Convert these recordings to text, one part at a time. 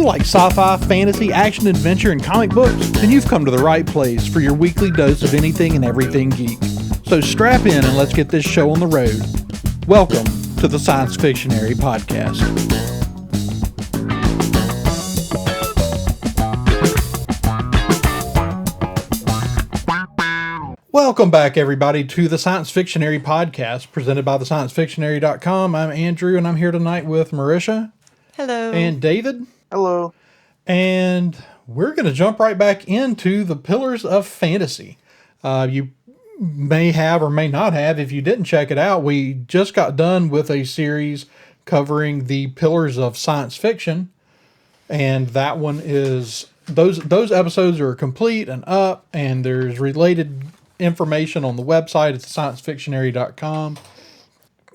you like sci-fi, fantasy, action, adventure, and comic books, then you've come to the right place for your weekly dose of anything and everything geek. So strap in and let's get this show on the road. Welcome to the Science Fictionary Podcast. Welcome back, everybody, to the Science Fictionary Podcast, presented by thesciencefictionary.com. I'm Andrew, and I'm here tonight with Marisha. Hello. And David. Hello. And we're going to jump right back into the Pillars of Fantasy. You may have or may not have, if you didn't check it out, we just got done with a series covering the Pillars of Science Fiction. And that one is, those episodes are complete and up, and there's related information on the website at sciencefictionary.com.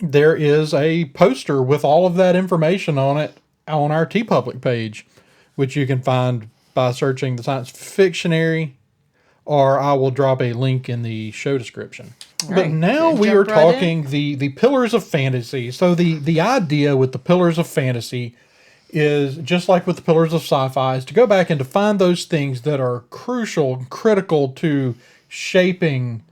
There is a poster with all of that information on it on our TeePublic page, which you can find by searching the Science Fictionary, or I will drop a link in the show description. All but right, now we are talking the Pillars of Fantasy. So the idea with the Pillars of Fantasy is, just like with the Pillars of Sci-Fi, is to go back and to find those things that are crucial and critical to shaping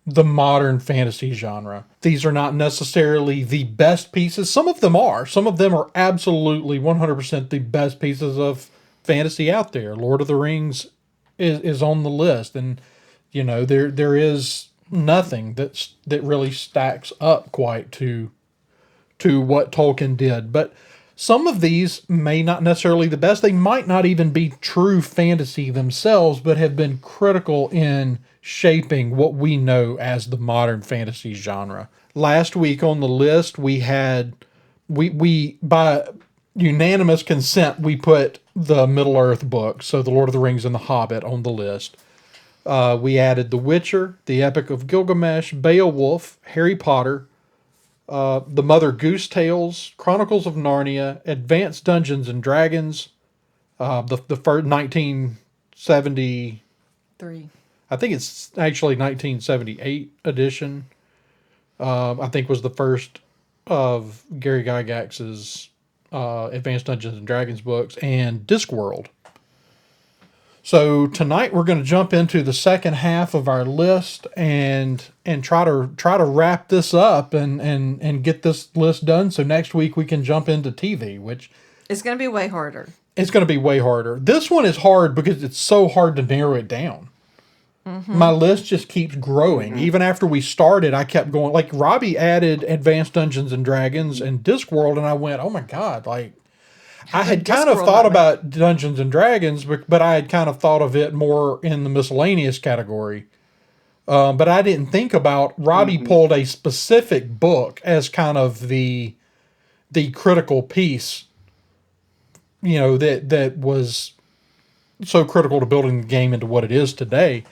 the modern fantasy genre. These are not necessarily the best pieces. Some of them are. Some of them are absolutely 100% the best pieces of fantasy out there. Lord of the Rings is on the list, and you know there is nothing that really stacks up quite to what Tolkien did. But some of these may not necessarily the best. They might not even be true fantasy themselves, but have been critical in shaping what we know as the modern fantasy genre. Last week on the list, we had, we by unanimous consent, we put the Middle-earth books, so the Lord of the Rings and the Hobbit, on the list. We added The Witcher, The Epic of Gilgamesh, Beowulf, Harry Potter, the Mother Goose Tales, Chronicles of Narnia, Advanced Dungeons and Dragons, the first 1973. I think it's actually 1978 edition. I think was the first of Gary Gygax's Advanced Dungeons and Dragons books, and Discworld. So tonight we're going to jump into the second half of our list and try to wrap this up and get this list done. So next week we can jump into TV, which it's going to be way harder. It's going to be way harder. This one is hard because it's so hard to narrow it down. Mm-hmm. My list just keeps growing. Mm-hmm. Even after we started, I kept going. Like, Robbie added Advanced Dungeons and Dragons and Discworld, and I went, oh my God, like, I had kind of thought about Dungeons and Dragons, but I had kind of thought of it more in the miscellaneous category. But I didn't think about, Robbie pulled a specific book as kind of the critical piece, you know, that was so critical to building the game into what it is today.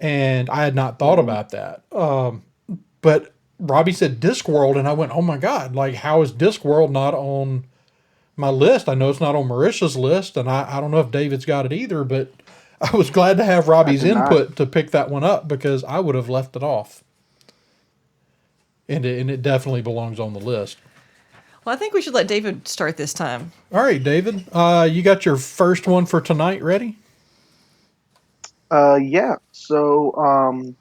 And I had not thought about that. But Robbie said Discworld, and I went, oh my God, like, how is Discworld not on my list? I know it's not on Marisha's list, and I don't know if David's got it either, but I was glad to have Robbie's input to pick that one up, because I would have left it off. And it definitely belongs on the list. Well, I think we should let David start this time. All right, David. You got your first one for tonight ready? Yeah. So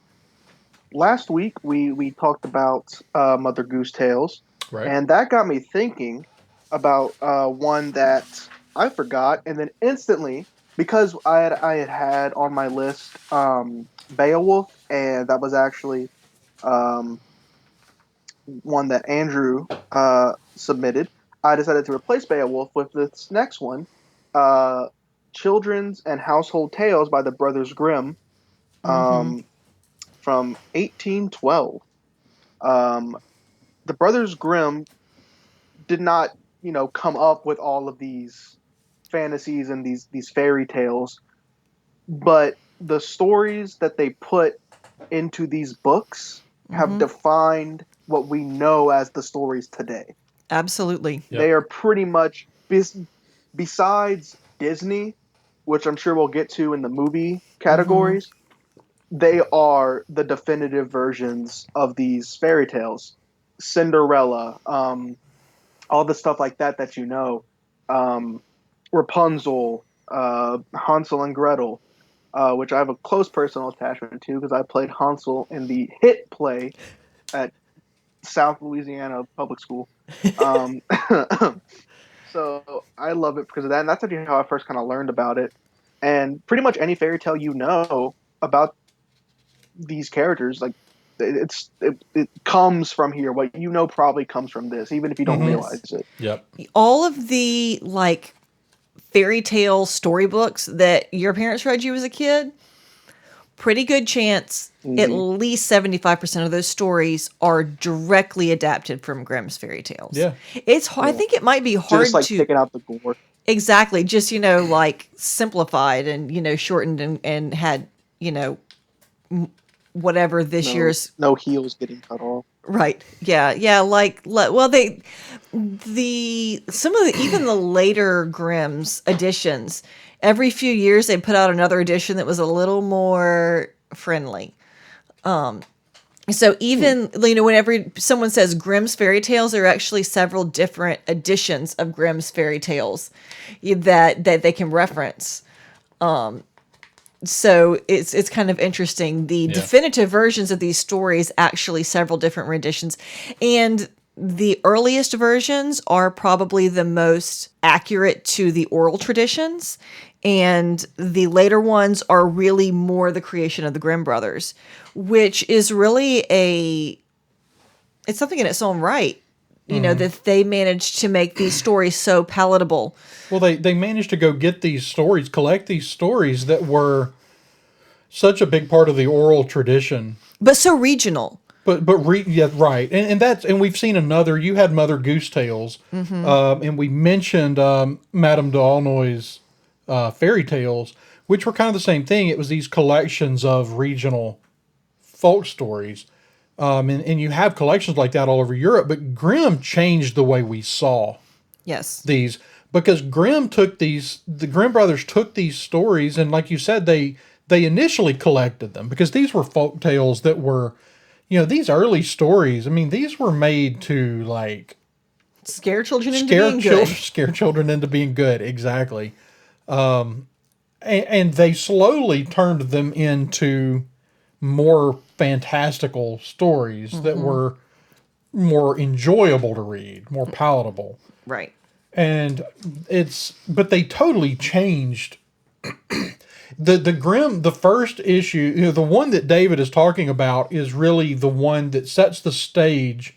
last week we talked about Mother Goose Tales, right, and that got me thinking about one that I forgot, and then instantly, because I had on my list Beowulf, and that was actually one that Andrew submitted. I decided to replace Beowulf with this next one, Children's and Household Tales by the Brothers Grimm, from 1812. The Brothers Grimm did not, come up with all of these fantasies and these fairy tales, but the stories that they put into these books have defined what we know as the stories today. Absolutely. Yep. They are pretty much, besides Disney, which I'm sure we'll get to in the movie categories, they are the definitive versions of these fairy tales. Cinderella, all the stuff like that you know. Rapunzel, Hansel and Gretel, which I have a close personal attachment to because I played Hansel in the hit play at South Louisiana Public School. Um, so I love it because of that. And that's actually how I first kind of learned about it. And pretty much any fairy tale you know about these characters, like it comes from here. What you know probably comes from this, even if you don't realize it. Yep. All of the like fairy tale storybooks that your parents read you as a kid, pretty good chance at least 75% of those stories are directly adapted from Grimm's fairy tales. Yeah. It's I think it might be hard Just like to picking out the gore. exactly just like simplified and shortened and had whatever this year's no heels getting cut off. right. Yeah, well they some of the even the later Grimm's editions, every few years they put out another edition that was a little more friendly. So even whenever someone says Grimm's fairy tales, there are actually several different editions of Grimm's fairy tales that they can reference. So it's kind of interesting. The definitive versions of these stories actually several different renditions, and the earliest versions are probably the most accurate to the oral traditions, and the later ones are really more the creation of the Grimm brothers, which is really it's something in its own right. That they managed to make these stories so palatable. Well, they managed to go get these stories, collect these stories that were such a big part of the oral tradition, But so regional. Yeah, right, and we've seen another. You had Mother Goose Tales, and we mentioned Madame d'Aulnoy's fairy tales, which were kind of the same thing. It was these collections of regional folk stories. And you have collections like that all over Europe, but Grimm changed the way we saw Yes. these, because the Grimm brothers took these stories, and like you said, they initially collected them because these were folk tales that were, these early stories. I mean, these were made to like Scare children into being good. scare children into being good. Exactly. And they slowly turned them into more fantastical stories that were more enjoyable to read, more palatable. Right. And but they totally changed the Grimm, the first issue, the one that David is talking about is really the one that sets the stage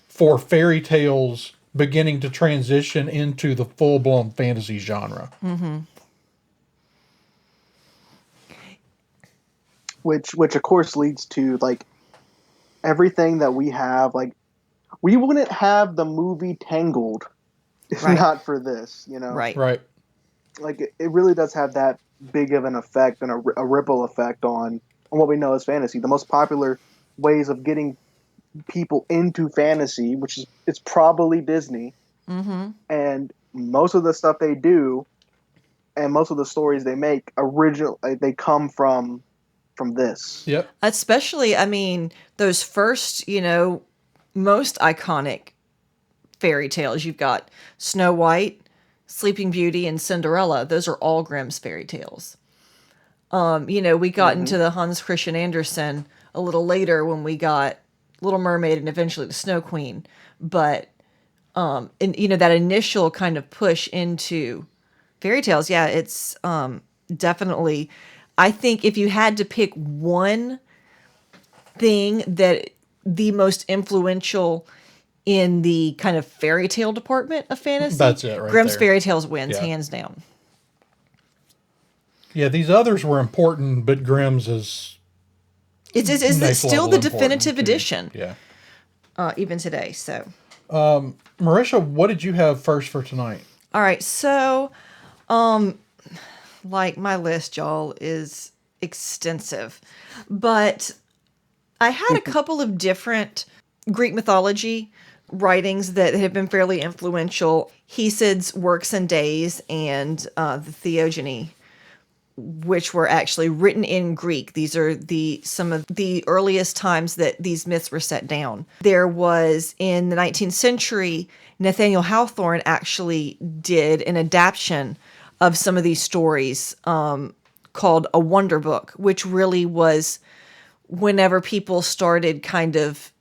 for fairy tales beginning to transition into the full-blown fantasy genre. Which of course leads to like everything that we have. Like we wouldn't have the movie Tangled if not for this, Right. Right. Like it really does have that big of an effect and a ripple effect on what we know as fantasy. The most popular ways of getting people into fantasy, which is it's probably Disney, and most of the stuff they do and most of the stories they make they come from this. Yep. Especially, I mean, those first, most iconic fairy tales. You've got Snow White, Sleeping Beauty, and Cinderella. Those are all Grimm's fairy tales. We got into the Hans Christian Andersen a little later when we got Little Mermaid and eventually the Snow Queen. But, that initial kind of push into fairy tales, yeah, it's definitely... I think if you had to pick one thing that the most influential in the kind of fairy tale department of fantasy, That's it right Grimm's there. fairy tales wins, Yeah. hands down. Yeah, these others were important, but Grimm's is It's next still level the important, definitive too. edition, Yeah. even today. So, Marisha, what did you have first for tonight? all right. So, like my list, y'all, is extensive, but I had a couple of different Greek mythology writings that have been fairly influential. Hesid's Works and Days and the Theogony, which were actually written in Greek. These are some of the earliest times that these myths were set down. There was, in the 19th century, Nathaniel Hawthorne actually did an adaptation of some of these stories called a wonder book, which really was whenever people started kind of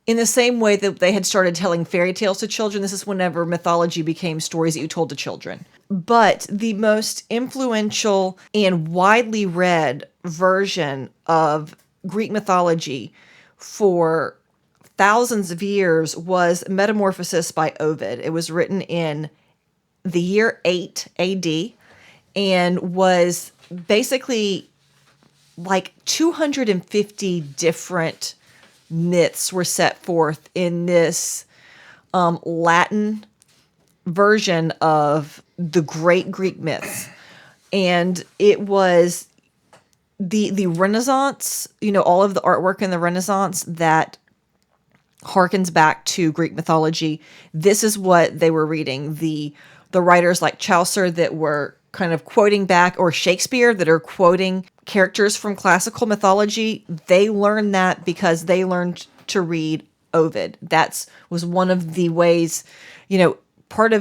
in the same way that they had started telling fairy tales to children. This is whenever mythology became stories that you told to children. But the most influential and widely read version of Greek mythology for thousands of years was Metamorphosis by Ovid. It was written in the year 8 AD and was basically like 250 different myths were set forth in this Latin version of the great Greek myths. And it was the Renaissance, all of the artwork in the Renaissance that harkens back to Greek mythology. This is what they were reading. The writers like Chaucer that were kind of quoting back, or Shakespeare that are quoting characters from classical mythology, they learned that because they learned to read Ovid. That was one of the ways, an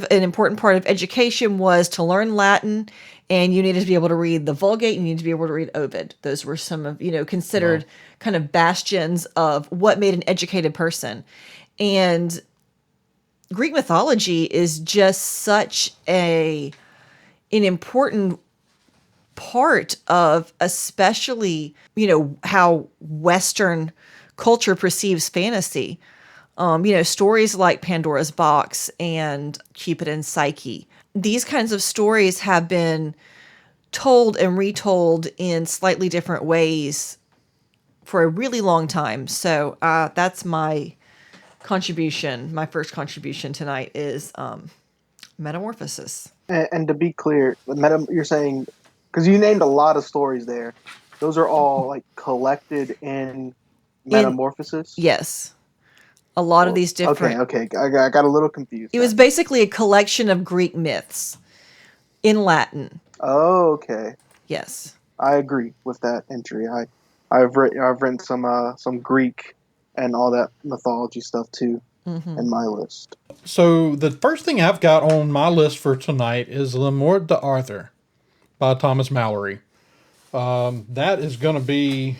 important part of education was to learn Latin, and you needed to be able to read the Vulgate, you needed to be able to read Ovid. Those were some of, considered kind of bastions of what made an educated person. And Greek mythology is just such an important part of, especially, how Western culture perceives fantasy. Stories like Pandora's Box and Cupid and Psyche. These kinds of stories have been told and retold in slightly different ways for a really long time. So that's my contribution. My first contribution tonight is Metamorphosis. And to be clear, you're saying, because you named a lot of stories there, those are all like collected in Metamorphosis? Yes. A lot of these different... Okay. I got a little confused. It was basically a collection of Greek myths in Latin. Oh, okay. Yes. I agree with that entry. I've written some Greek and all that mythology stuff too in my list. So the first thing I've got on my list for tonight is Le Morte d'Arthur by Thomas Mallory. That is going to be,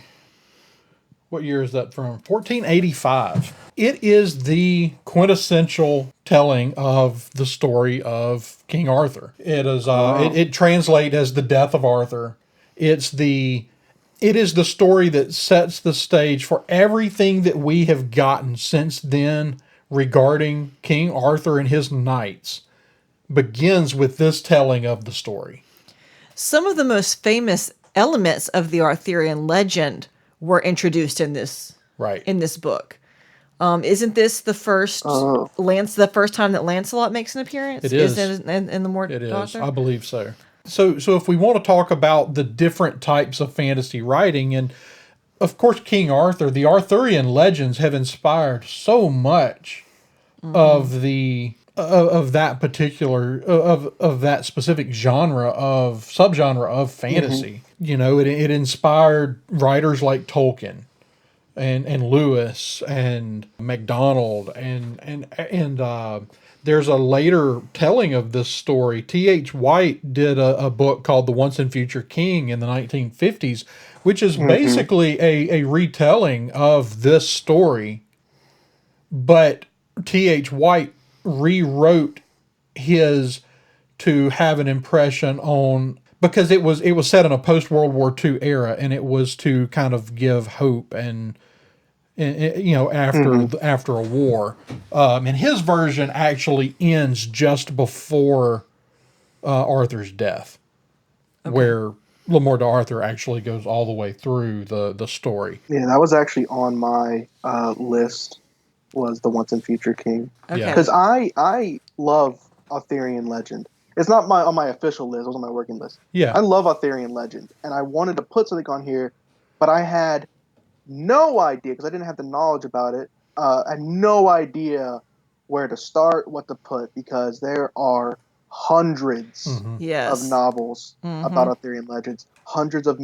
what year is that from? 1485. It is the quintessential telling of the story of King Arthur. It is it translates as the death of Arthur. It is the story that sets the stage for everything that we have gotten since then regarding King Arthur and his knights. Begins with this telling of the story. Some of the most famous elements of the Arthurian legend were introduced in this book. Isn't this the first the first time that Lancelot makes an appearance? It is. In the Morte d'Arthur? It is. I believe so. So if we want to talk about the different types of fantasy writing, and of course King Arthur, the Arthurian legends have inspired so much of that particular of that specific subgenre of fantasy. It inspired writers like Tolkien and Lewis and MacDonald and there's a later telling of this story. T.H. White did a book called The Once and Future King in the 1950s, which is basically a retelling of this story, but T.H. White rewrote his to have an impression on, because it was set in a post World War II era, and it was to kind of give hope and after a war. And his version actually ends just before Arthur's death, where Le Morte d'Arthur actually goes all the way through the story. Yeah, that was actually on my list. Was The Once and Future King. Okay. Because I love Arthurian legend. It's not on my official list. It was on my working list. Yeah. I love Arthurian legend, and I wanted to put something on here, but I had no idea, because I didn't have the knowledge about it. I had no idea where to start, what to put, because there are hundreds of novels about Arthurian legends, hundreds of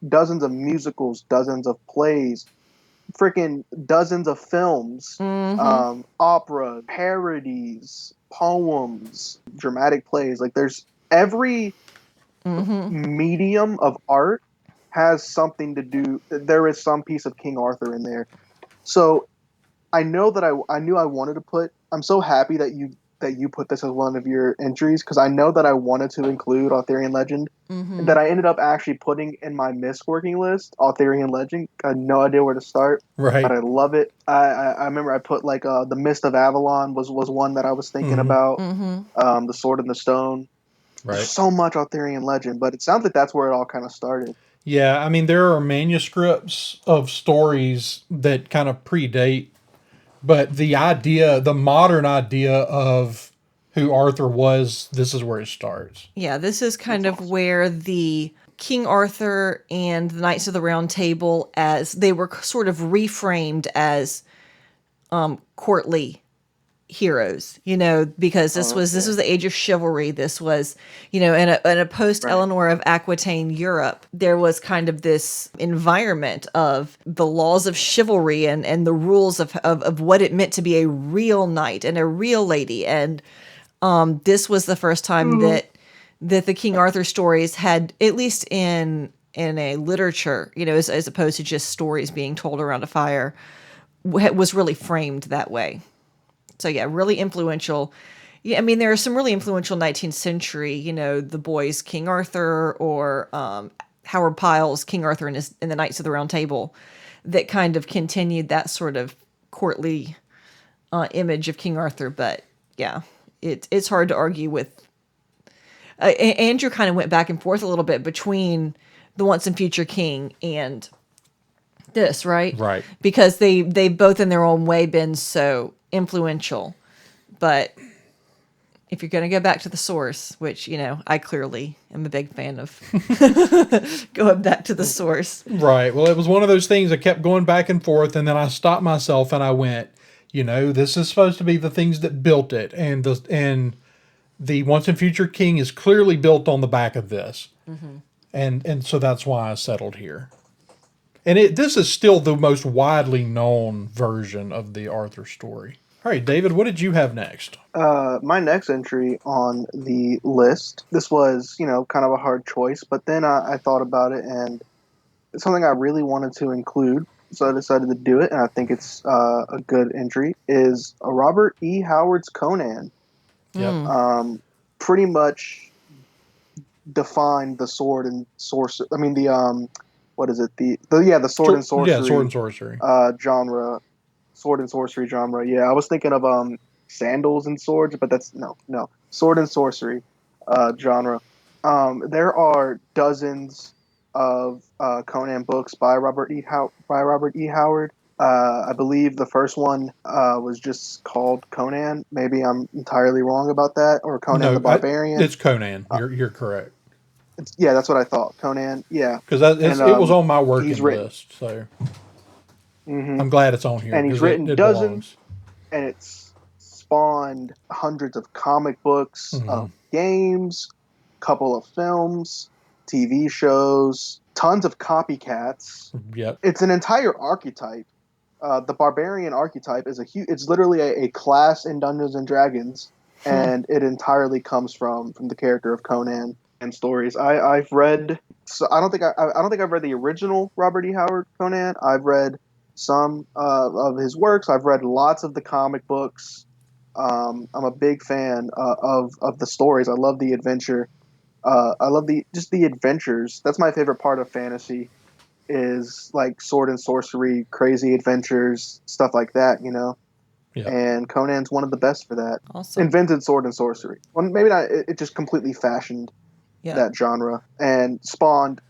dozens of musicals, dozens of plays, freaking dozens of films, opera, parodies, poems, dramatic plays. Like, there's every Mm-hmm. medium of art has something to do. There is some piece of King Arthur in there. So I know that I knew I wanted to put. I'm so happy that you put this as one of your entries because I know that I wanted to include Arthurian legend. Mm-hmm. That I ended up actually putting in my missed working list, Arthurian legend. I had no idea where to start, but Right. I love it. I remember I put like the Mist of Avalon was one that I was thinking Hmm. about. Mm-hmm. The Sword and the Stone. There's Right. so much Arthurian legend, but it sounds like that's where it all kind of started. Yeah, I mean, there are manuscripts of stories that kind of predate, but the idea, the modern idea of who Arthur was, this is where it starts. Yeah, this is kind That's of awesome. where the King Arthur and the Knights of the Round Table, as they were sort of reframed as courtly heroes, because this Okay. was the age of chivalry. This was, in a post Right. Eleanor of Aquitaine Europe, there was kind of this environment of the laws of chivalry and the rules of what it meant to be a real knight and a real lady. And this was the first time Mhm. that the King Arthur stories had, at least in a literature, as opposed to just stories being told around a fire, was really framed that way. So yeah, really influential. Yeah, I mean there are some really influential 19th century, the boys King Arthur, or Howard Pyle's King Arthur and the Knights of the Round Table, that kind of continued that sort of courtly image of King Arthur. But yeah, it's hard to argue with. Andrew kind of went back and forth a little bit between the Once and Future King and this, right? Right. Because they both in their own way been so influential. But if you're going to go back to the source, which, I clearly am a big fan of going back to the source. Right. Well, it was one of those things that kept going back and forth, and then I stopped myself and I went, this is supposed to be the things that built it, and the Once and Future King is clearly built on the back of this, and so that's why I settled here. And this is still the most widely known version of the Arthur story. All right, David, what did you have next? My next entry on the list, this was, kind of a hard choice, but then I thought about it and it's something I really wanted to include, so I decided to do it, and I think it's a good entry, is Robert E. Howard's Conan. Yep. Pretty much defined the sword and sorcery. I mean, what is it? The sword and Yeah, sword sorcery and sorcery. genre, sword and sorcery genre. Yeah, I was thinking of sandals and swords, but that's no sword and sorcery genre. There are dozens of Conan books by Robert E. Howard. I believe the first one was just called Conan. Maybe I'm entirely wrong about that, or Conan the No, Barbarian. it's Conan. You're correct. Yeah, that's what I thought. Conan. Yeah, Because and it was on my he's working written. list, so hmm I'm glad it's on here and he's because written it dozens, belongs. and it's spawned hundreds of comic books, Hmm. of games, couple of films, TV shows, tons of copycats. Yep. It's an entire archetype. The barbarian archetype is it's literally a class in Dungeons and Dragons, and it entirely comes from the character of Conan and stories. I've read. So I don't think I've read the original Robert E. Howard Conan. I've read some of his works. I've read lots of the comic books. I'm a big fan of the stories. I love the adventure. I love the adventures. That's my favorite part of fantasy, is like sword and sorcery, crazy adventures, stuff like that. Yep. And Conan's one of the best for that. Awesome. Invented sword and sorcery. Well, maybe not. It just completely fashioned Yeah. that genre and spawned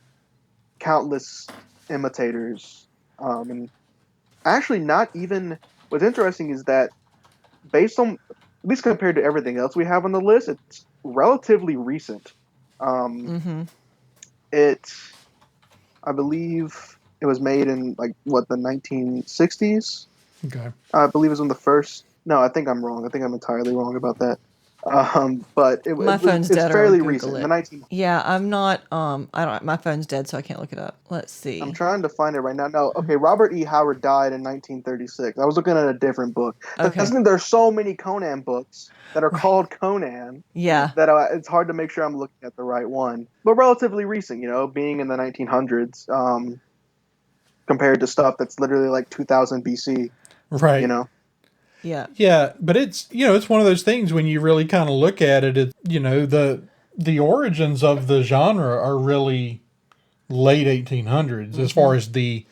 countless imitators. And actually, not even. What's interesting is that based on, at least compared to everything else we have on the list, it's relatively recent. Um, Mm-hmm. it, I believe, it was made in like what, the 1960s. Okay. I believe it was one of the first. No, I think I'm wrong. I think I'm entirely wrong about that. But My phone's it's dead, or I'll fairly Google recent. In the it. 19, Yeah, I'm not. I don't. My phone's dead, so I can't look it up. Let's I'm see. trying to find it right now. No, okay. Robert E. Howard died in 1936. I was looking at a different book. That's the Okay. thing. There's so many Conan books that are Right. called Conan Yeah. that it's hard to make sure I'm looking at the right one. But relatively recent, being in the 1900s, compared to stuff that's literally like 2000 BC. You Right. know. Yeah. Yeah, but it's it's one of those things when you really kind of look at it. The origins of the genre are really late 1800s as Mm-hmm. far as the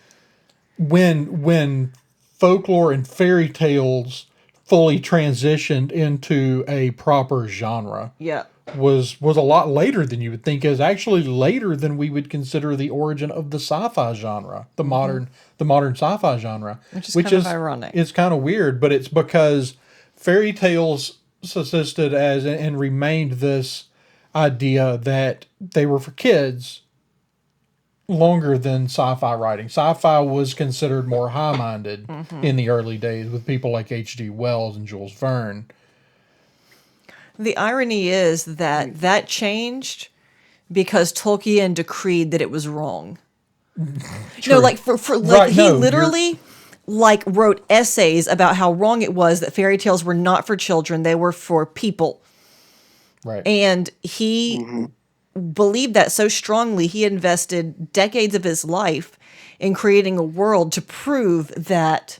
when folklore and fairy tales fully transitioned into a proper genre Yeah. was a lot later than you would think, is actually later than we would consider the origin of the sci-fi genre, Mm-hmm. the modern sci-fi genre, Which is which kind of is ironic. it's kind of weird, but it's because fairy tales subsisted as and remained this idea that they were for kids longer than sci-fi writing. Sci-fi was considered more high-minded Mm-hmm. in the early days with people like H.G. Wells and Jules Verne. The irony is that that changed because Tolkien decreed that it was wrong. No, True. like for like Right, he no, you're literally like wrote essays about how wrong it was that fairy tales were not for children, they were for people. right. And he Hmm. believed that so strongly, he invested decades of his life in creating a world to prove that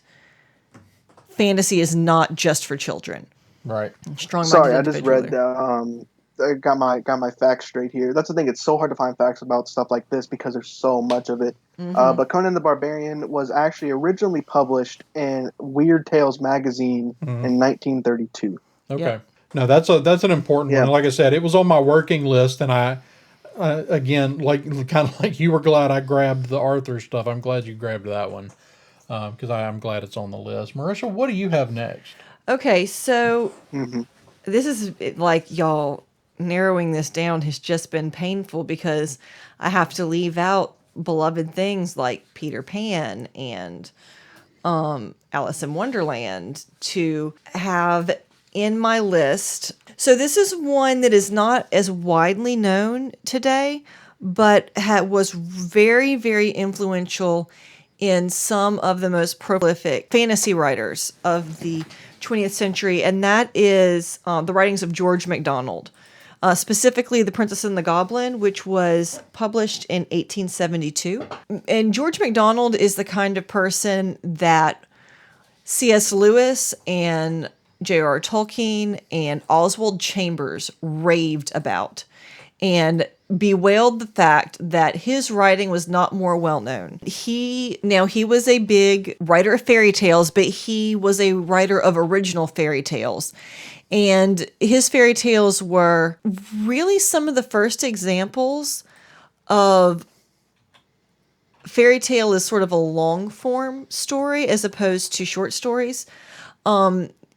fantasy is not just for children. Right. Strong-minded Sorry, I just read individual. that. I got my facts straight here. That's the thing. It's so hard to find facts about stuff like this because there's so much of it. Mm-hmm. But Conan the Barbarian was actually originally published in Weird Tales magazine Mhm. in 1932. Okay. Yep. No, that's an important one. Yeah. And like I said, it was on my working list, and I again, like kind of like you were glad I grabbed the Arthur stuff. I'm glad you grabbed that one because I'm glad it's on the list. Marisha, what do you have next? Okay, so Hmm. this is like y'all narrowing this down has just been painful because I have to leave out beloved things like Peter Pan and Alice in Wonderland to have in my list. So this is one that is not as widely known today, but was very, very influential in some of the most prolific fantasy writers of the 20th century, and that is the writings of George MacDonald. Specifically, The Princess and the Goblin, which was published in 1872. And George MacDonald is the kind of person that C.S. Lewis and J.R.R. Tolkien and Oswald Chambers raved about and bewailed the fact that his writing was not more well known. He was a big writer of fairy tales, but he was a writer of original fairy tales. And his fairy tales were really some of the first examples of fairy tale as sort of a long form story as opposed to short stories.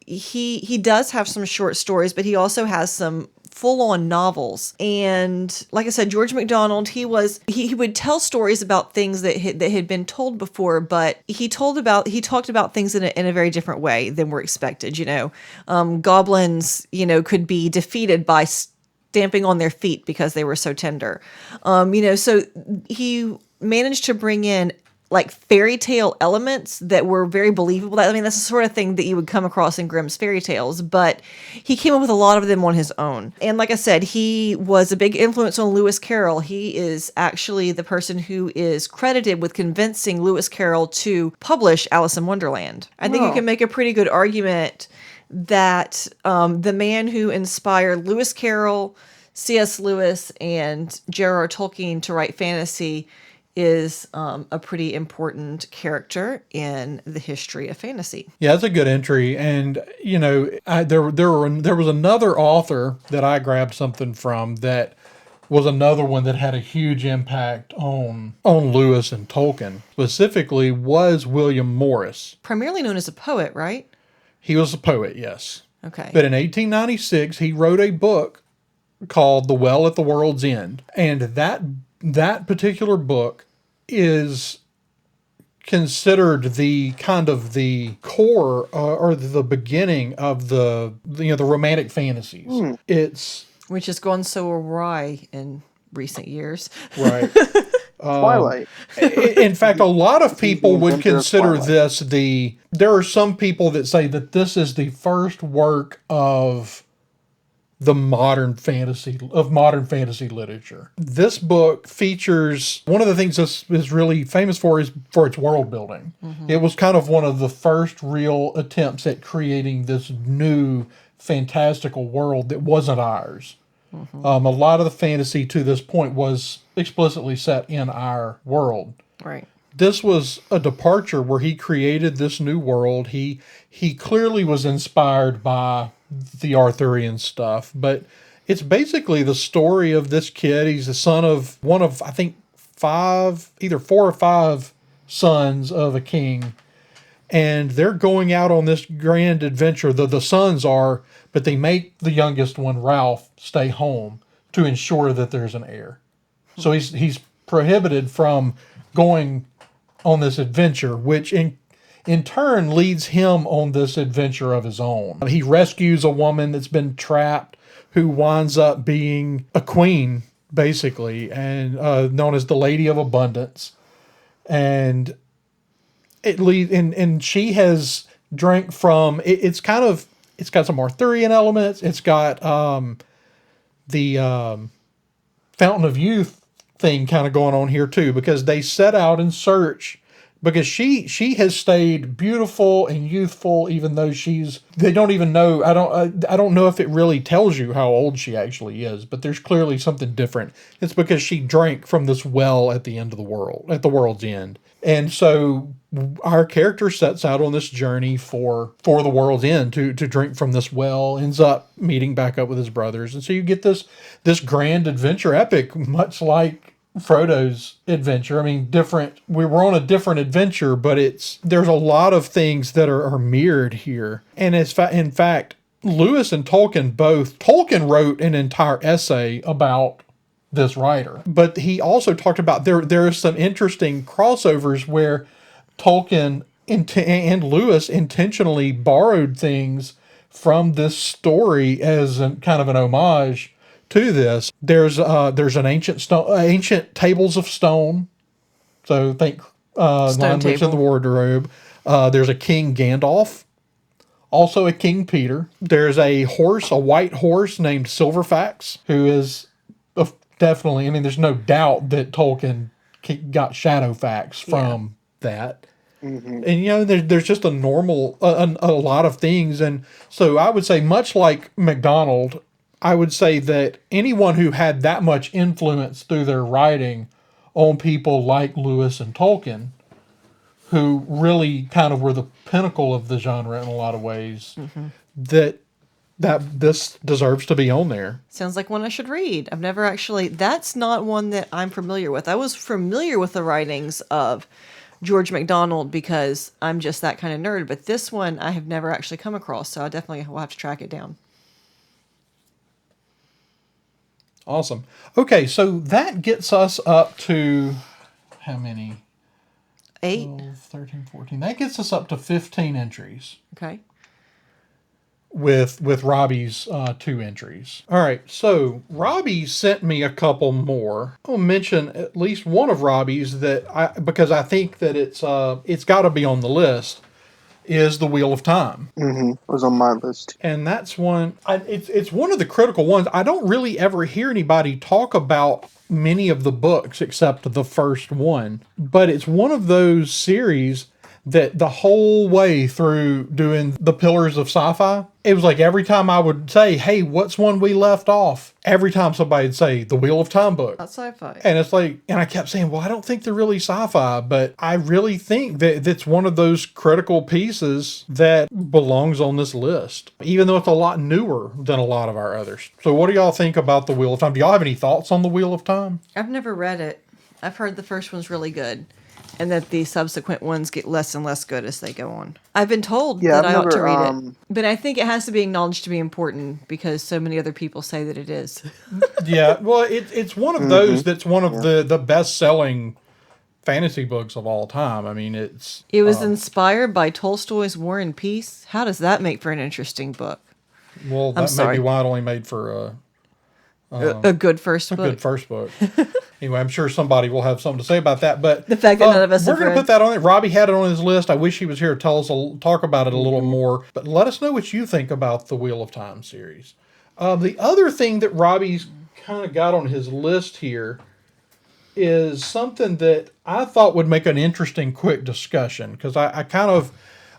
He does have some short stories, but he also has some full-on novels. And like I said, George MacDonald, he would tell stories about things that had been told before, but he talked about things in a very different way than were expected. Goblins, could be defeated by stamping on their feet because they were so tender. So he managed to bring in like fairy tale elements that were very believable. I mean, that's the sort of thing that you would come across in Grimm's fairy tales, but he came up with a lot of them on his own. And like I said, he was a big influence on Lewis Carroll. He is actually the person who is credited with convincing Lewis Carroll to publish Alice in Wonderland. I think you Oh. can make a pretty good argument that the man who inspired Lewis Carroll, C.S. Lewis, and J.R.R. Tolkien to write fantasy is a pretty important character in the history of fantasy. Yeah, that's a good entry. And there was another author that I grabbed something from that was another one that had a huge impact on Lewis and Tolkien. Specifically, was William Morris. Primarily known as a poet, right? He was a poet, yes. Okay. But in 1896, he wrote a book called The Well at the World's End. And that particular book is considered the kind of the core or the beginning of the romantic fantasies. It's Which has gone so awry in recent years. right. Twilight. In fact, a lot of people would inventor of consider Twilight. this there are some people that say that this is the first work of modern fantasy literature. This book features one of the things this is really famous for is for its world building. It was kind of one of the first real attempts at creating this new fantastical world that wasn't ours. A lot of the fantasy to this point was explicitly set in our world. Right. This was a departure where he created this new world. He clearly was inspired by the Arthurian stuff, but it's basically the story of this kid. He's the son of one of, I think, either 4 or 5 sons of a king. And they're going out on this grand adventure. The sons are, but they make the youngest one, Ralph, stay home to ensure that there's an heir. So he's prohibited from going on this adventure, which in turn leads him on this adventure of his own. He rescues a woman that's been trapped who winds up being a queen, basically, and known as the Lady of Abundance. And and she has drank from it's got some Arthurian elements. It's got the Fountain of Youth thing kind of going on here too, because they set out in search, because she has stayed beautiful and youthful, even though they don't even know. I don't know if it really tells you how old she actually is, but there's clearly something different. It's because she drank from this well at the end of the world, at the world's end. And so our character sets out on this journey for the world's end to drink from this well, ends up meeting back up with his brothers. And so you get this grand adventure epic, much like Frodo's adventure. I mean, different. We were on a different adventure, but there's a lot of things that are mirrored here. And in fact, Lewis and Tolkien wrote an entire essay about this writer, but he also talked about there are some interesting crossovers where Tolkien and Lewis intentionally borrowed things from this story as kind of an homage to this. There's an ancient tables of stone. So think Lion-Witch in the Wardrobe. There's a King Gandalf, also a King Peter. There's a white horse named Silverfax, who is definitely. I mean, there's no doubt that Tolkien got Shadowfax from that. Mm-hmm. And there's just a lot of things, and so I would say, much like MacDonald, I would say that anyone who had that much influence through their writing on people like Lewis and Tolkien, who really kind of were the pinnacle of the genre in a lot of ways, that this deserves to be on there. Sounds like one I should read. I've never actually... That's not one that I'm familiar with. I was familiar with the writings of George MacDonald because I'm just that kind of nerd, but this one I have never actually come across, so I definitely will have to track it down. Awesome. Okay, so that gets us up to how many? 8. 12, 13, 14. That gets us up to 15 entries. Okay. With Robbie's 2 entries. All right, so Robbie sent me a couple more. I'll mention at least one of Robbie's because I think that it's got to be on the list, is The Wheel of Time. Mm-hmm. It was on my list. And that's one, it's one of the critical ones. I don't really ever hear anybody talk about many of the books except the first one, but it's one of those series that the whole way through doing the Pillars of Sci-Fi, it was like every time I would say, hey, what's one we left off? Every time somebody would say, the Wheel of Time book. That's sci-fi. And it's like, and I kept saying, well, I don't think they're really sci-fi, but I really think that it's one of those critical pieces that belongs on this list, even though it's a lot newer than a lot of our others. So what do y'all think about the Wheel of Time? Do y'all have any thoughts on the Wheel of Time? I've never read it. I've heard the first one's really good, and that the subsequent ones get less and less good as they go on. I've been told that I ought to read it, but I think it has to be acknowledged to be important because so many other people say that it is. Yeah, well, it's one of those that's one of the best-selling fantasy books of all time. I mean, It was inspired by Tolstoy's War and Peace. How does that make for an interesting book? well, I'm that may be sorry. why it only made for A good first a book. good first book. Anyway, I'm sure somebody will have something to say about that. But The fact that none of us we're have going to read. put that on it. Robbie had it on his list. I wish he was here to talk about it a little more. But let us know what you think about the Wheel of Time series. The other thing that Robbie's kind of got on his list here is something that I thought would make an interesting quick discussion, because I kind of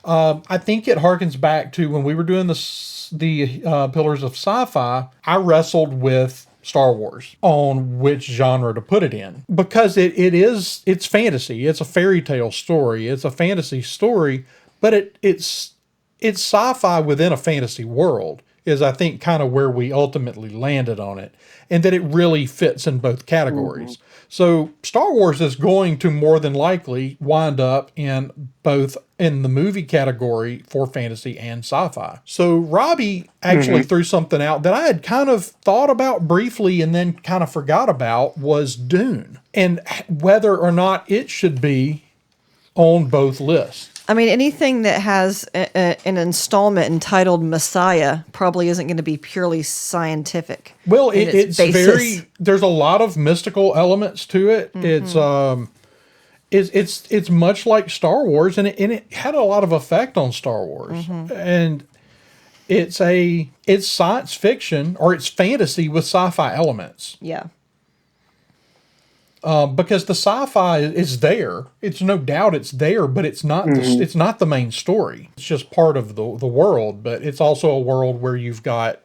I think it harkens back to when we were doing the Pillars of Sci-Fi. I wrestled with Star Wars on which genre to put it in, because it's fantasy. It's a fairy tale story. It's a fantasy story, but it's sci-fi within a fantasy world is, I think, kind of where we ultimately landed on it, and that it really fits in both categories. So Star Wars is going to more than likely wind up in both in the movie category for fantasy and sci-fi. So Robbie actually threw something out that I had kind of thought about briefly and then kind of forgot about, was Dune, and whether or not it should be on both lists. I mean, anything that has an installment entitled Messiah probably isn't going to be purely scientific. Well, in it's basis. very. There's a lot of mystical elements to it. It's much like Star Wars, and it had a lot of effect on Star Wars, and it's science fiction, or it's fantasy with sci-fi elements. Yeah. Because the sci-fi is there. It's no doubt it's there, but it's not it's not the main story. It's just part of the world, but it's also a world where you've got,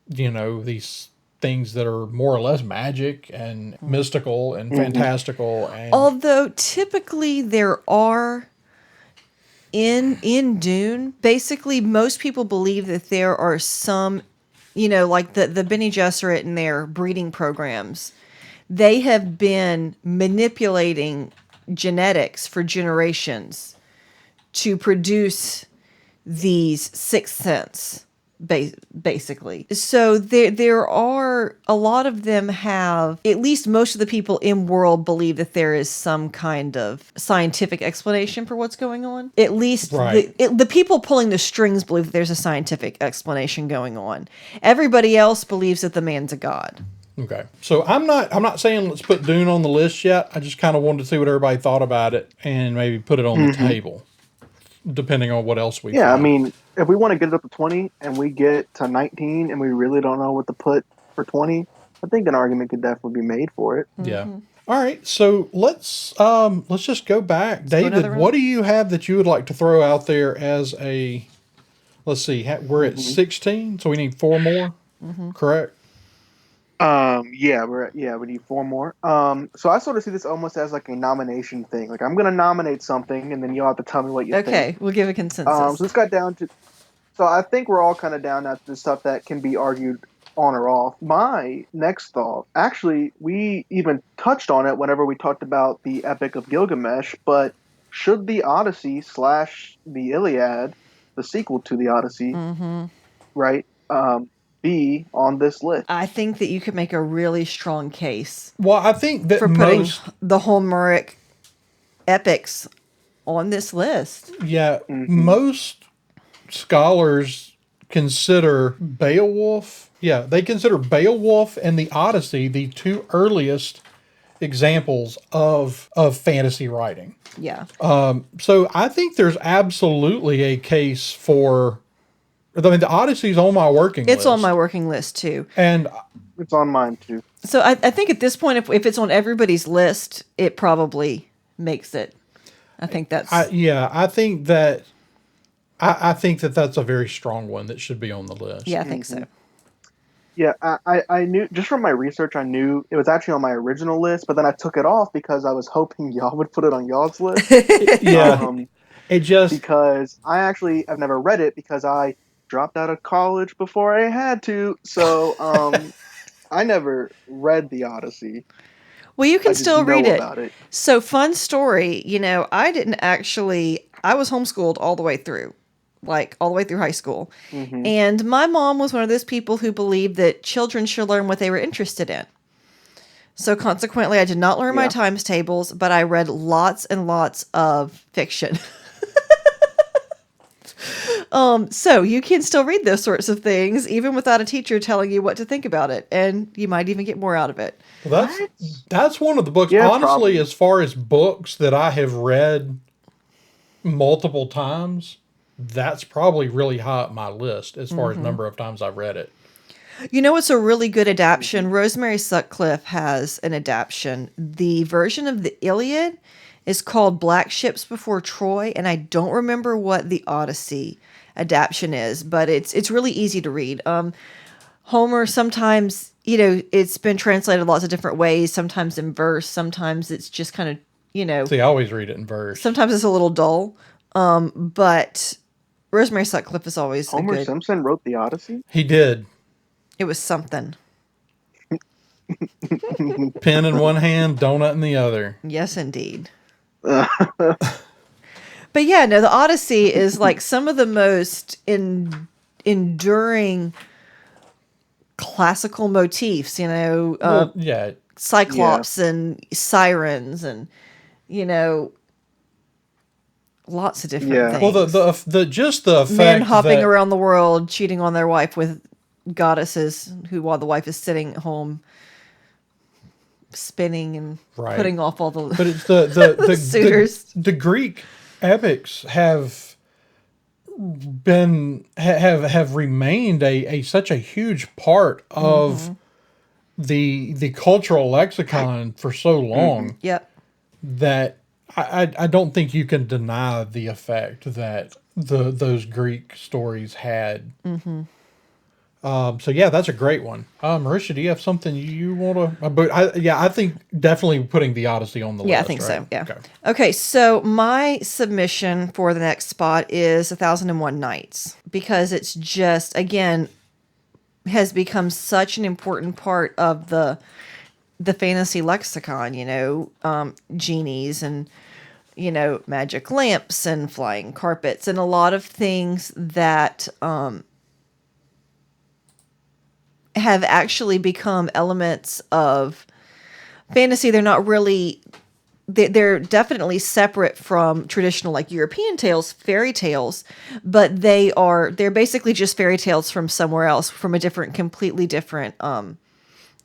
these things that are more or less magic and mystical and fantastical. And Although typically there are in Dune, basically most people believe that there are some, like the Bene Gesserit and their breeding programs. They have been manipulating genetics for generations to produce these sixth sense, basically. So there are a lot of them have, at least most of the people in world believe that there is some kind of scientific explanation for what's going on. At least Right. the people pulling the strings believe that there's a scientific explanation going on. Everybody else believes that the man's a god. okay, so I'm not saying let's put Dune on the list yet. I just kind of wanted to see what everybody thought about it and maybe put it on the table, depending on what else we Yeah, I find. mean, if we want to get it up to 20 and we get to 19 and we really don't know what to put for 20, I think an argument could definitely be made for it. Yeah. All right. So let's just go back. go David, another what do you have that you would like to throw out there as a? Let's see. We're at 16, so we need 4 more. Correct. We need 4 more. So I sort of see this almost as like a nomination thing. Like, I'm gonna nominate something, and then you'll have to tell me what you think. Okay, we'll give a consensus. So this got down to. So I think we're all kind of down to the stuff that can be argued on or off. My next thought, actually, we even touched on it whenever we talked about the Epic of Gilgamesh, but should the Odyssey / the Iliad, the sequel to the Odyssey, right, be on this list? I think that you could make a really strong case Well, I think that for putting most, the Homeric epics on this list. most scholars consider Beowulf. Yeah, they consider Beowulf and the Odyssey the 2 earliest examples of fantasy writing. Yeah. So I think there's absolutely a case for. I mean, the Odyssey's on my working list. It's on my working list too. And It's on mine too. So I think at this point, if it's on everybody's list, it probably makes it. I think that's. I think that that's a very strong one that should be on the list. Yeah, I think so. Yeah, I knew, just from my research, I knew it was actually on my original list, but then I took it off because I was hoping y'all would put it on y'all's list. Yeah. It just, Because I actually have never read it because I dropped out of college before I had to, so I never read the Odyssey. Well, you I can just still know read it. about it. So, fun story. I didn't actually. I was homeschooled all the way through, all the way through high school. And my mom was one of those people who believed that children should learn what they were interested in. So consequently, I did not learn my Yeah. times tables, but I read lots and lots of fiction. So you can still read those sorts of things even without a teacher telling you what to think about it, and you might even get more out of it. Well, What? that's one of the books. Yeah, Honestly, probably. as far as books that I have read multiple times, that's probably really high up my list as far as number of times I've read it. You know what's a really good adaptation? Rosemary Sutcliffe has an adaptation. The version of the Iliad is called Black Ships Before Troy, and I don't remember what the Odyssey adaptation is, but it's really easy to read. Homer sometimes, it's been translated lots of different ways, sometimes in verse, sometimes it's just kind of, See, I always read it in verse. sometimes it's a little dull. But Rosemary Sutcliffe is always a Homer good. Simpson wrote the Odyssey? He did. It was something. Pen in one hand, donut in the other. Yes, indeed. But yeah, no, the Odyssey is like some of the most enduring classical motifs, Well, yeah. Cyclops and sirens and, lots of different Yeah. things. Well, the just the effect Men hopping that, around the world, cheating on their wife with goddesses who, while the wife is sitting at home, spinning and Right. putting off all But the. it's the Suitors. the Greek epics have been have remained a such a huge part of the cultural lexicon for so long Yep. that I don't think you can deny the effect that those Greek stories had. So yeah, that's a great one. Marisha, do you have something you want to? But I think definitely putting the Odyssey on the list. Yeah, I think right? so. Yeah. Okay. Okay, so my submission for the next spot is 1001 Nights because it's just, again, has become such an important part of the fantasy lexicon, genies and, magic lamps and flying carpets and a lot of things that have actually become elements of fantasy. They're not really, they're definitely separate from traditional like European tales, fairy tales, but they're basically just fairy tales from somewhere else, from a completely different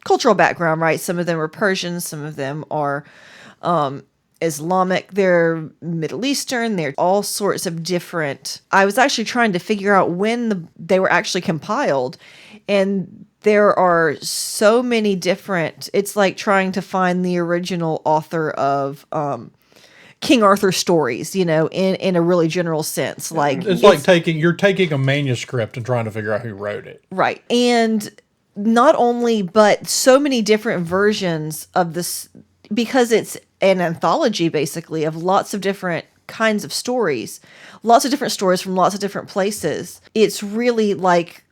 cultural background, right? Some of them are Persian, some of them are Islamic, they're Middle Eastern, they're all sorts of different. I was actually trying to figure out when they were actually compiled, and there are so many different. It's like trying to find the original author of King Arthur stories, in a really general sense. Like It's like you're taking a manuscript and trying to figure out who wrote it. right, and not only, but so many different versions of this because it's an anthology basically of lots of different kinds of stories, lots of different stories from lots of different places. It's really like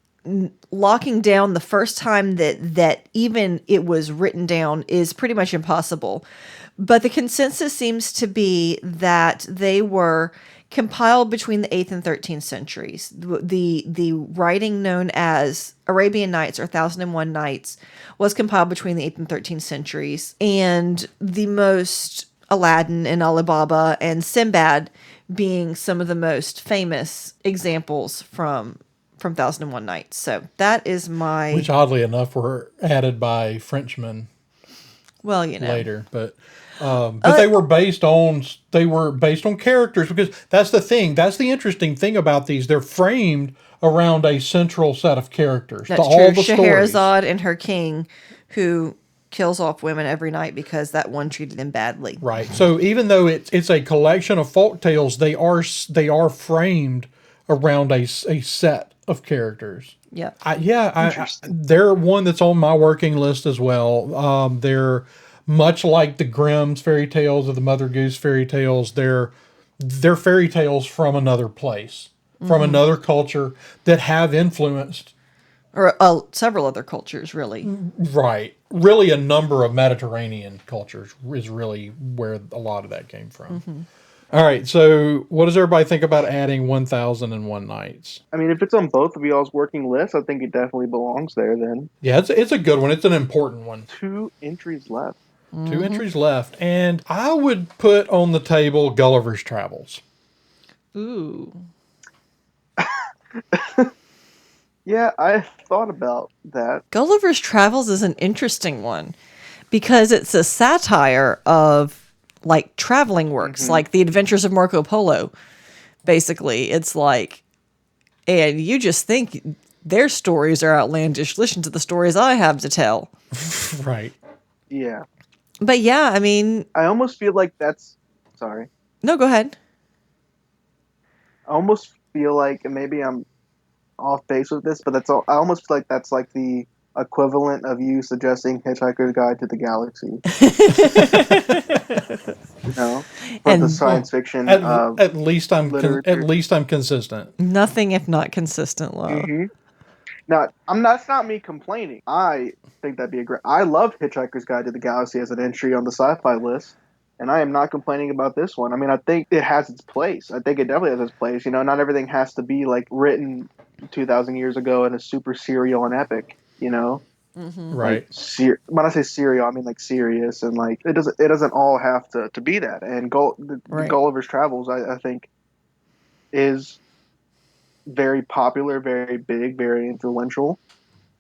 locking down the first time that even it was written down is pretty much impossible. But the consensus seems to be that they were compiled between the 8th and 13th centuries. The writing known as Arabian Nights or 1001 Nights was compiled between the 8th and 13th centuries. And the most, Aladdin and Alibaba and Sinbad being some of the most famous examples from 1001 Nights. So that is my... Which oddly enough were added by Frenchmen well, later, but they were based on characters, because that's the thing. That's the interesting thing about these. They're framed around a central set of characters. That's all true. the stories. Scheherazade and her king, who kills off women every night because that one treated them badly. Right. So even though it's a collection of folk tales, they are framed around a set of characters. Yeah. They're one that's on my working list as well. They're much like the Grimm's fairy tales or the Mother Goose fairy tales. They're fairy tales from another place, from another culture that have influenced, Or several other cultures, really. right, really a number of Mediterranean cultures is really where a lot of that came from. All right. So, what does everybody think about adding 1001 Nights? I mean, if it's on both of y'all's working lists, I think it definitely belongs there. Then Yeah, it's a good one. It's an important one. 2 entries left. Two entries left, and I would put on the table Gulliver's Travels. Ooh. Yeah, I thought about that. Gulliver's Travels is an interesting one because it's a satire of like traveling works, like The Adventures of Marco Polo. Basically, it's like, and you just think their stories are outlandish. Listen to the stories I have to tell. Right. Yeah, But yeah, I mean, I almost feel like that's. Sorry. no, go ahead. I almost feel like, and maybe I'm off base with this, but that's all. I almost feel like that's like the equivalent of you suggesting Hitchhiker's Guide to the Galaxy. You know, for the And science fiction At least I'm literature. at least I'm consistent. nothing if not consistent love. Mm-hmm. Now, that's not me complaining. I think that'd be a great. I love Hitchhiker's Guide to the Galaxy as an entry on the sci-fi list, and I am not complaining about this one. I mean, I think it has its place. I think it definitely has its place. You know, not everything has to be like written 2,000 years ago in a super serial and epic. You know, Right. when I say serial, I mean like serious, and like it doesn't all have to be that. And the Right. Gulliver's Travels, I think, is very popular, very big, very influential,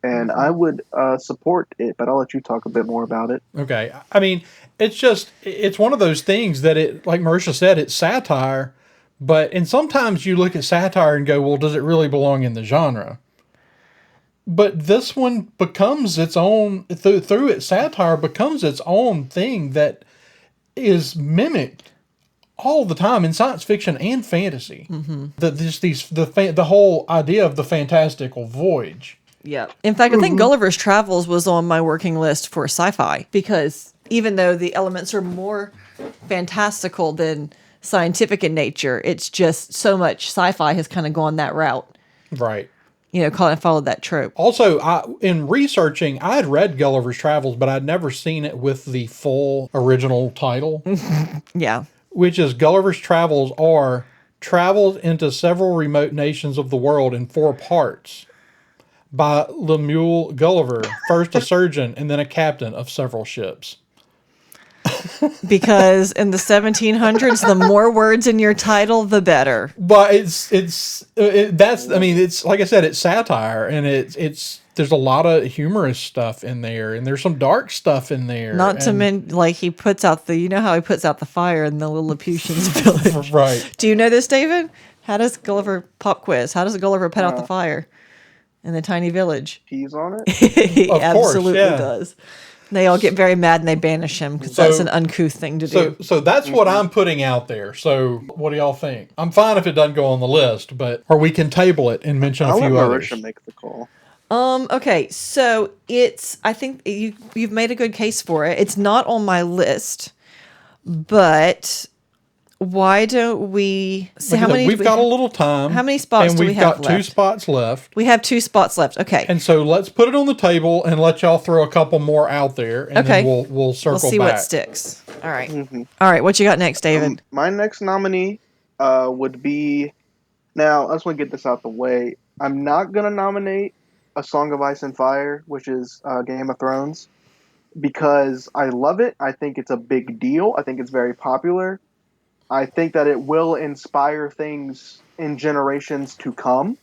and I would support it. But I'll let you talk a bit more about it. Okay. I mean, it's one of those things that it, like Marisha said, it's satire, and sometimes you look at satire and go, well, does it really belong in the genre? But this one becomes its own through its satire becomes its own thing that is mimicked all the time in science fiction and fantasy. The whole idea of the fantastical voyage. Yeah. In fact, I think Gulliver's Travels was on my working list for sci-fi because even though the elements are more fantastical than scientific in nature, it's just so much sci-fi has kind of gone that route. Right. You know, kind of followed that trope. Also, in researching, I had read Gulliver's Travels, but I'd never seen it with the full original title, Yeah. which is Gulliver's Travels are travels into several remote nations of the world in 4 parts by Lemuel Gulliver, first a surgeon and then a captain of several ships. Because in the 1700s, the more words in your title, the better. But I mean, it's like I said, it's satire, and there's a lot of humorous stuff in there, and there's some dark stuff in there. Not to mention, like, he puts out you know how he puts out the fire in the Lilliputians village. Right. Do you know this, David? How does Gulliver, pop quiz, how does Gulliver put out the fire in the tiny village? Peas on it. He Of course, absolutely yeah. does. They all get very mad and they banish him because that's an uncouth thing to do. So that's what I'm putting out there. So what do y'all think? I'm fine if it doesn't go on the list, or we can table it and mention a I'll let few others. Marisha make the call. Okay, so I think you've made a good case for it. It's not on my list, but why don't we see how many? We've got a little time. How many spots and do we we've have got 2 left? spots left. We have 2 spots left. Okay. And so let's put it on the table and let y'all throw a couple more out there, and Okay. then we'll circle We'll see back. what sticks. All right. All right. What you got next, David? My next nominee would be. Now, I just want to get this out the way. I'm not going to nominate A Song of Ice and Fire, which is Game of Thrones, because I love it. I think it's a big deal. I think it's very popular. I think that it will inspire things in generations to come.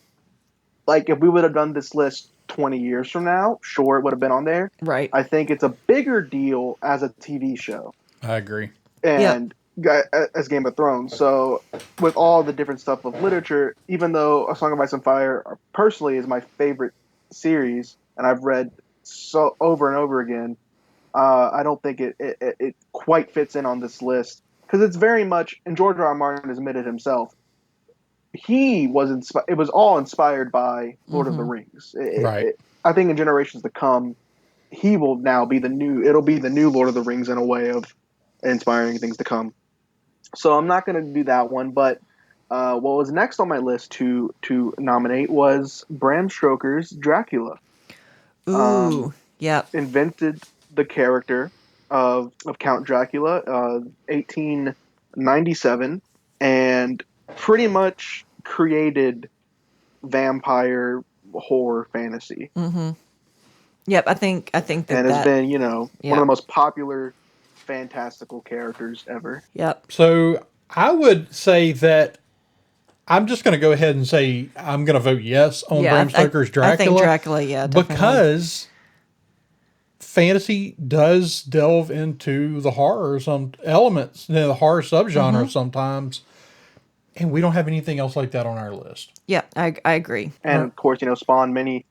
Like, if we would have done this list 20 years from now, sure, it would have been on there. Right. I think it's a bigger deal as a TV show. I agree. And as Game of Thrones. So with all the different stuff of literature, even though A Song of Ice and Fire personally is my favorite series, and I've read so over and over again, I don't think it quite fits in on this list because it's very much, and George R. R. Martin has admitted himself, it was all inspired by Lord of the Rings. Right. I think in generations to come, he will now be it'll be the new Lord of the Rings in a way of inspiring things to come. So I'm not going to do that one, but what was next on my list to nominate was Bram Stoker's Dracula. Ooh, yeah. Invented the character of Count Dracula, 1897. and pretty much created vampire horror fantasy. Yep, I think that And has that. been, one of Yeah. the most popular fantastical characters ever. Yep. So I would say that I'm just going to go ahead and say I'm going to vote yes on Yeah, Bram Stoker's I think Dracula. Dracula, yeah, definitely. Because fantasy does delve into the horror, some elements, the horror subgenre sometimes, and we don't have anything else like that on our list. Yeah, I agree. And of course, spawned many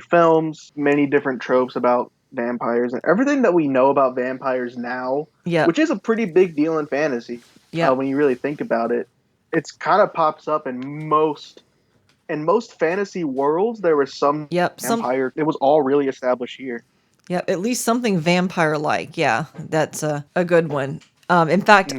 films, many different tropes about vampires, and everything that we know about vampires now, Yep. which is a pretty big deal in fantasy. Yep. When you really think about it, it's kind of pops up in most fantasy worlds. There was some vampire. It was all really established here. Yeah, at least something vampire-like. Yeah, that's a good one. In fact,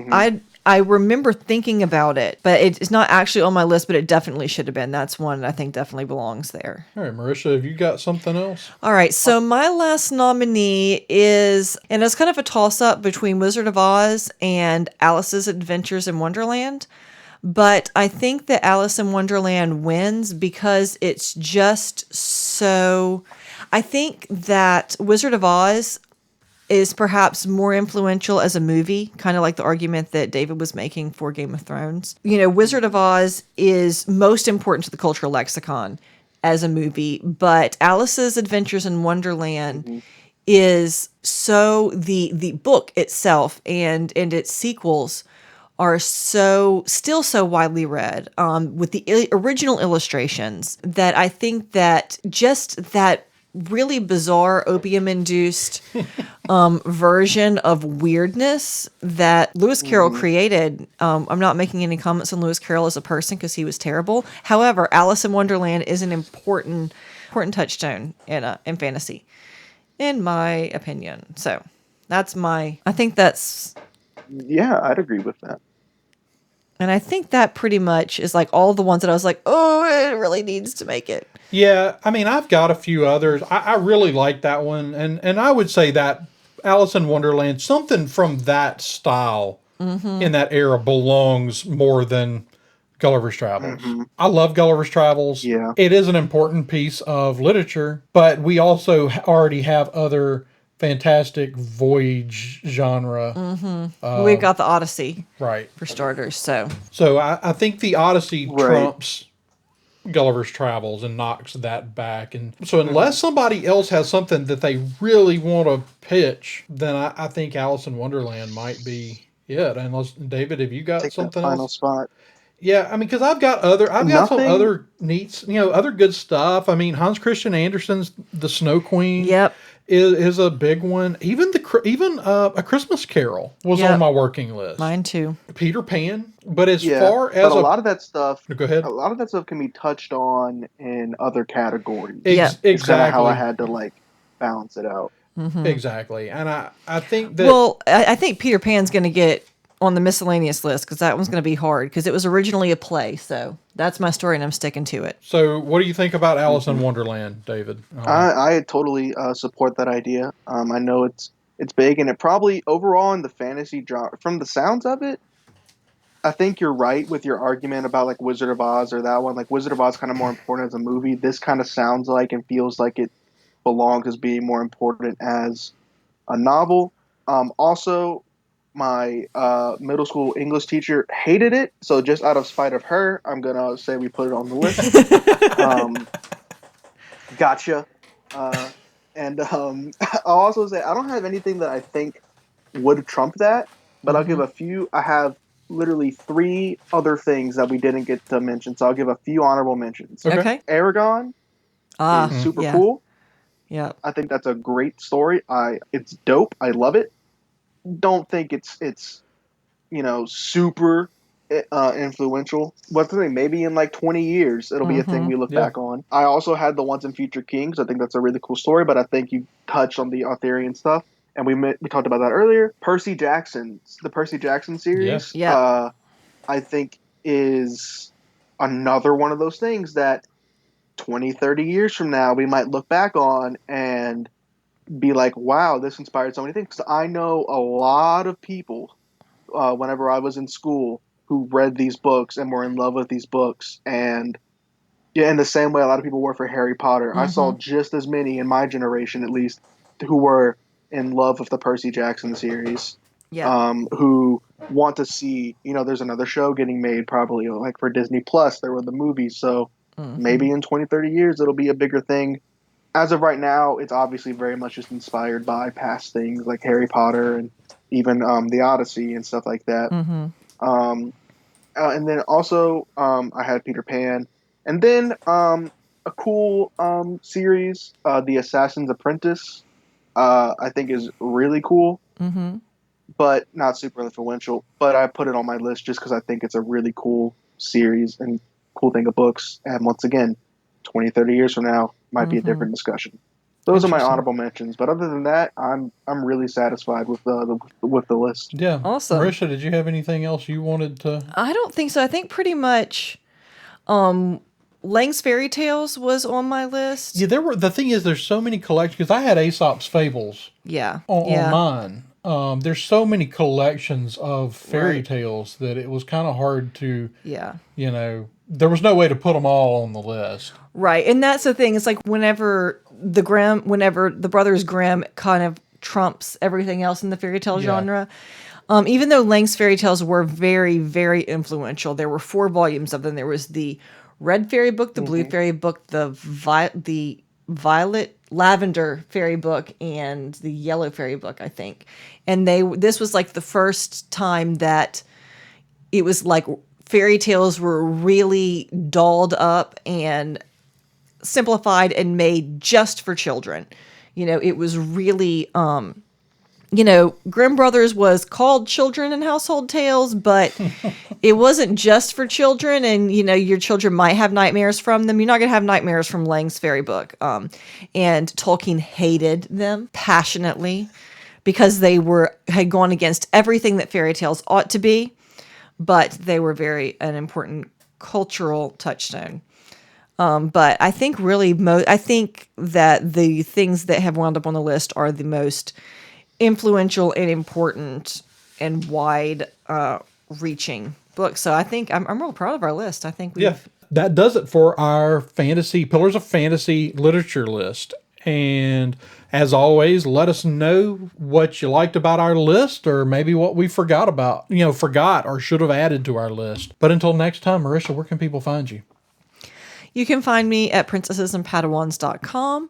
I remember thinking about it, but it's not actually on my list, but it definitely should have been. That's one I think definitely belongs there. All right, Marisha, have you got something else? All right, so my last nominee is, and it's kind of a toss-up between Wizard of Oz and Alice's Adventures in Wonderland. But I think that Alice in Wonderland wins because it's just so... I think that Wizard of Oz is perhaps more influential as a movie, kind of like the argument that David was making for Game of Thrones. Wizard of Oz is most important to the cultural lexicon as a movie, but Alice's Adventures in Wonderland is so... the book itself and its sequels are still so widely read, with the original illustrations, that I think that just that really bizarre opium-induced version of weirdness that Lewis Carroll created. I'm not making any comments on Lewis Carroll as a person because he was terrible. However, Alice in Wonderland is an important touchstone in fantasy, in my opinion. So I think that's... Yeah, I'd agree with that. And I think that pretty much is like all the ones that I was like, oh, it really needs to make it. Yeah, I mean, I've got a few others. I really like that one, and I would say that Alice in Wonderland, something from that style in that era belongs more than Gulliver's Travels. I love Gulliver's Travels. Yeah. It is an important piece of literature, but we also already have other fantastic voyage genre. We've got the Odyssey, Right. for starters. So I think the Odyssey trumps Gulliver's Travels and knocks that back. And so unless somebody else has something that they really want to pitch, then I think Alice in Wonderland might be it. Unless, David, have you got Take something that final else? spot. Yeah, I mean, because I've got some other neats, other good stuff. I mean, Hans Christian Andersen's The Snow Queen. Yep. Is a big one. Even A Christmas Carol was on my working list. Mine too. Peter Pan. But as Yeah, far as but a lot of that stuff, go ahead. a lot of that stuff can be touched on in other categories. Yeah. It's kind of how I Exactly. had to balance it out. Exactly. And I think that Well, I think Peter Pan's going to get on the miscellaneous list because that one's going to be hard because it was originally a play. So that's my story and I'm sticking to it. So, what do you think about Alice in Wonderland, David? I totally support that idea. I know it's big, and it probably overall in the fantasy genre, from the sounds of it, I think you're right with your argument about Wizard of Oz or that one. Wizard of Oz kind of more important as a movie. This kind of sounds like and feels like it belongs as being more important as a novel. Also, my middle school English teacher hated it, so just out of spite of her, I'm gonna say we put it on the list. Gotcha. And I'll also say I don't have anything that I think would trump that, but I'll give a few. I have literally 3 other things that we didn't get to mention, so I'll give a few honorable mentions. Okay. Aragon is super cool. Yeah. I think that's a great story. It's dope. I love it. Don't think it's super influential. But I think maybe in 20 years it'll be a thing we look back on. I also had the Once and Future Kings. I think that's a really cool story, but I think you touched on the Arthurian stuff, and we talked about that earlier. The Percy Jackson series. Yes. Yeah. I think is another one of those things that 20, 30 years from now we might look back on and be like, wow, this inspired so many things. 'Cause I know a lot of people, whenever I was in school, who read these books and were in love with these books. And yeah, in the same way a lot of people were for Harry Potter, I saw just as many in my generation, at least, who were in love with the Percy Jackson series. Yeah. Who want to see, there's another show getting made probably like for Disney Plus. There were the movies, so maybe in 20, 30 years it'll be a bigger thing. As of right now, it's obviously very much just inspired by past things like Harry Potter and even the Odyssey and stuff like that. And then also I had Peter Pan, and then a cool series, The Assassin's Apprentice. I think is really cool. But not super influential. But I put it on my list just because I think it's a really cool series and cool thing of books. And once again, 20, 30 years from now, might be a different discussion. Those are my honorable mentions. But other than that, I'm really satisfied with the list. Yeah. Awesome. Marisha, did you have anything else you wanted to? I don't think so. I think pretty much Lang's Fairy Tales was on my list. Yeah, the thing is, there's so many collections, because I had Aesop's Fables on mine. There's so many collections of fairy tales that it was kind of hard to, there was no way to put them all on the list. Right. And that's the thing. It's like whenever the Brothers Grimm kind of trumps everything else in the fairy tale genre, even though Lang's Fairy Tales were very, very influential, there were 4 volumes of them. There was the Red Fairy Book, the Blue Fairy Book, the Violet Lavender Fairy Book, and the Yellow Fairy Book, I think. And this was like the first time that it was like fairy tales were really dolled up and simplified and made just for children. It was really Grimm Brothers was called Children and Household Tales, but it wasn't just for children, and your children might have nightmares from them. You're not going to have nightmares from Lang's Fairy Book. And Tolkien hated them passionately because they had gone against everything that fairy tales ought to be, but they were an important cultural touchstone. But I think really I think that the things that have wound up on the list are the most influential and important and wide reaching books. So I think I'm real proud of our list. I think that does it for our Pillars of Fantasy literature list. And as always, let us know what you liked about our list, or maybe what we forgot or should have added to our list. But until next time, Marisha, where can people find you? You can find me at princessesandpadawans.com.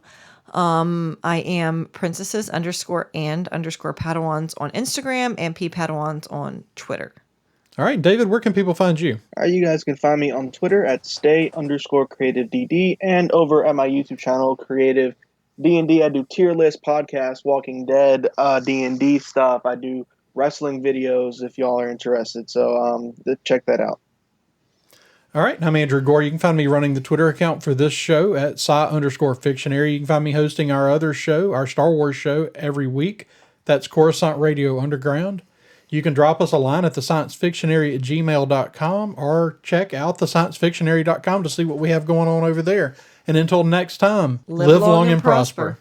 I am princesses_and_padawans on Instagram and ppadawans on Twitter. All right, David, where can people find you? You guys can find me on Twitter at stay_creativedd, and over at my YouTube channel, Creative D&D. I do tier list podcasts, Walking Dead, D&D stuff. I do wrestling videos if y'all are interested. So check that out. All right, I'm Andrew Gore. You can find me running the Twitter account for this show at Sci_Fictionary. You can find me hosting our other show, our Star Wars show, every week. That's Coruscant Radio Underground. You can drop us a line at thesciencefictionary@gmail.com, or check out thesciencefictionary.com to see what we have going on over there. And until next time, live long and prosper.